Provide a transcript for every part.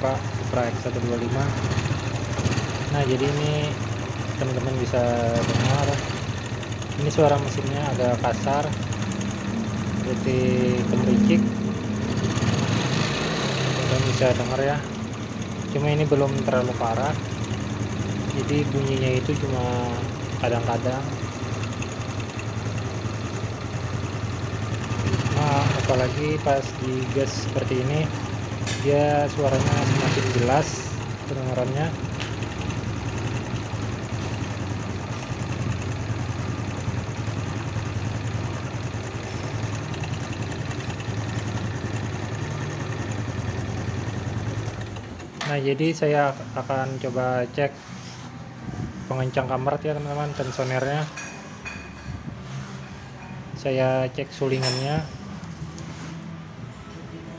Supra X125. Nah jadi ini teman-teman bisa dengar, ini suara mesinnya agak kasar seperti kemericik, kalian bisa dengar ya. Cuma ini belum terlalu parah, jadi bunyinya itu cuma kadang-kadang. Nah apalagi pas digas seperti ini, dia suaranya semakin jelas kedengarannya. Nah jadi saya akan coba cek pengencang kamrat ya teman-teman, tensionernya. Saya cek sulingannya,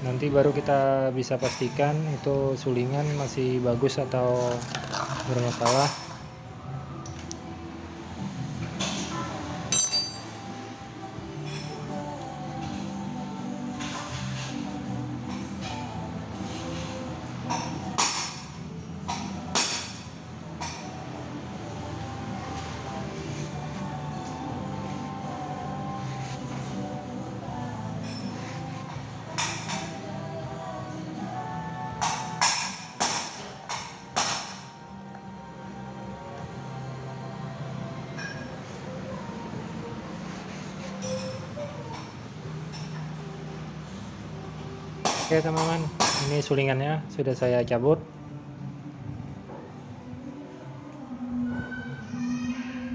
nanti baru kita bisa pastikan itu sulingan masih bagus atau bermasalah. Oke teman-teman, ini sulingannya sudah saya cabut.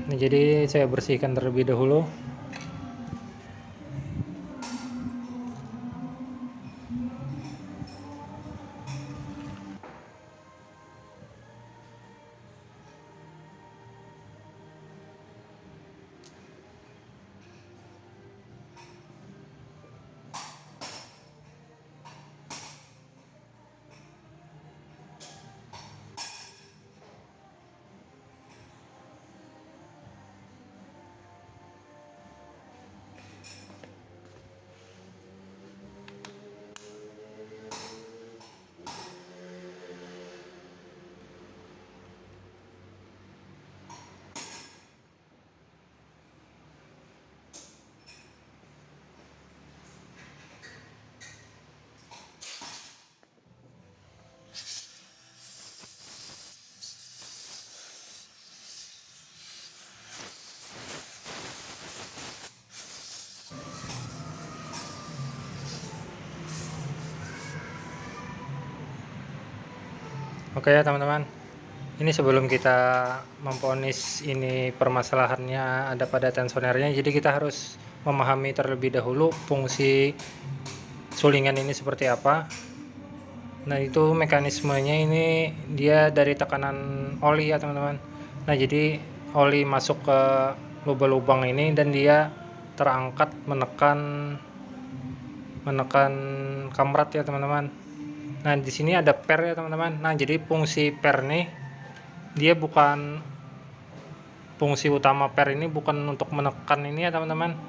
Nah jadi saya bersihkan terlebih dahulu. Oke ya teman-teman, ini sebelum kita memvonis ini permasalahannya ada pada tensionernya, jadi kita harus memahami terlebih dahulu fungsi sulingan ini seperti apa. Nah itu mekanismenya, ini dia dari tekanan oli ya teman-teman. Nah jadi oli masuk ke lubang-lubang ini dan dia terangkat menekan kamrat ya teman-teman. Nah di sini ada per ya teman-teman. Nah jadi fungsi per nih, dia bukan, fungsi utama per ini bukan untuk menekan ini ya teman-teman.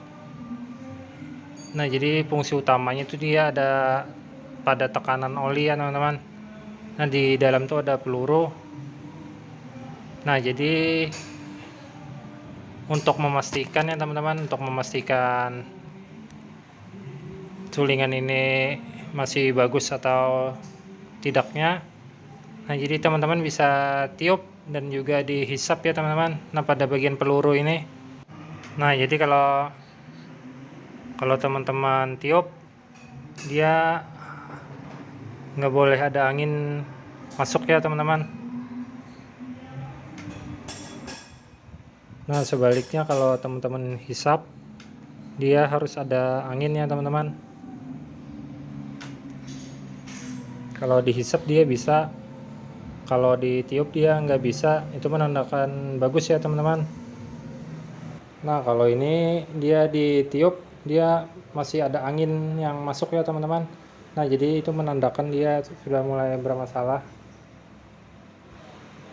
Nah jadi fungsi utamanya itu dia ada pada tekanan oli ya teman-teman. Nah di dalam tuh ada peluru. Nah jadi untuk memastikan ya teman-teman, untuk memastikan sulingan ini masih bagus atau tidaknya, nah jadi teman-teman bisa tiup dan juga dihisap ya teman-teman. Nah pada bagian peluru ini, nah jadi kalau teman-teman tiup, dia nggak boleh ada angin masuk ya teman-teman. Nah sebaliknya kalau teman-teman hisap, dia harus ada angin ya teman-teman. Kalau dihisap dia bisa, kalau ditiup dia nggak bisa. Itu menandakan bagus ya teman-teman. Nah kalau ini dia ditiup, dia masih ada angin yang masuk ya teman-teman. Nah jadi itu menandakan dia sudah mulai bermasalah.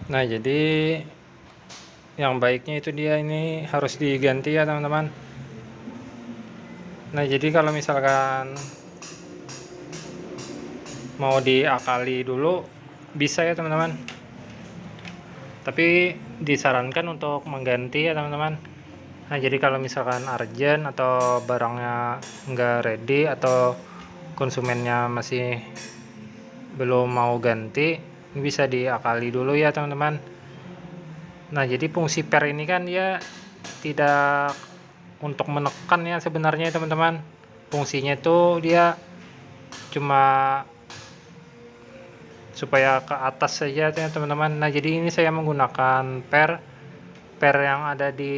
Nah jadi yang baiknya itu dia ini harus diganti ya teman-teman. Nah jadi kalau misalkan mau diakali dulu, bisa ya teman-teman, tapi disarankan untuk mengganti ya teman-teman. Nah jadi kalau misalkan urgent atau barangnya nggak ready atau konsumennya masih belum mau ganti, ini bisa diakali dulu ya teman-teman. Nah jadi fungsi per ini kan dia tidak untuk menekan ya sebenarnya teman-teman. Fungsinya itu dia cuma supaya ke atas saja ya teman-teman. Nah jadi ini saya menggunakan per yang ada di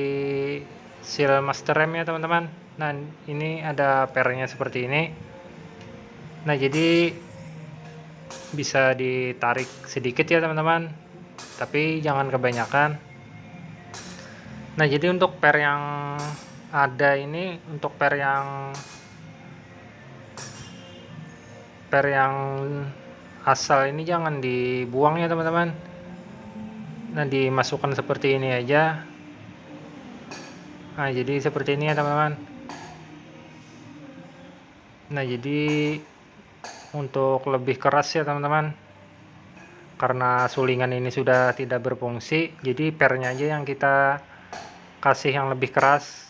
seal master rem ya teman-teman. Nah ini ada pernya seperti ini. Nah jadi bisa ditarik sedikit ya teman-teman, tapi jangan kebanyakan. Nah jadi untuk per yang ada ini, untuk per yang asal ini jangan dibuang ya teman-teman. Nah dimasukkan seperti ini aja. Nah jadi seperti ini ya teman-teman. Nah jadi untuk lebih keras ya teman-teman, karena sulingan ini sudah tidak berfungsi, jadi pernya aja yang kita kasih yang lebih keras.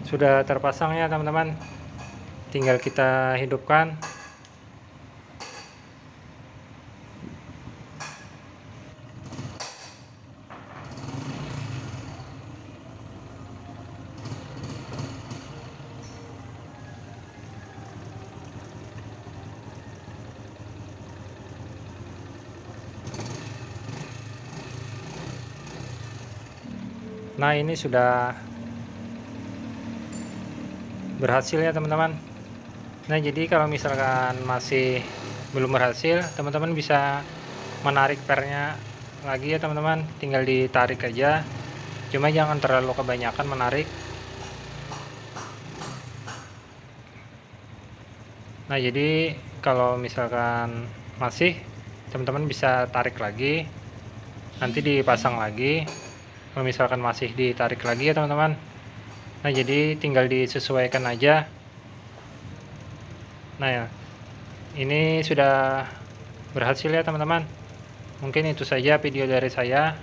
Sudah terpasang ya teman-teman, tinggal kita hidupkan. Nah ini sudah berhasil ya teman-teman. Nah jadi kalau misalkan masih belum berhasil, teman-teman bisa menarik pernya lagi ya teman-teman, tinggal ditarik aja, cuma jangan terlalu kebanyakan menarik. Nah jadi kalau misalkan masih, teman-teman bisa tarik lagi, nanti dipasang lagi. Kalau misalkan masih, ditarik lagi ya teman-teman. Nah jadi tinggal disesuaikan aja. Nah ya, ini sudah berhasil ya teman-teman. Mungkin itu saja video dari saya.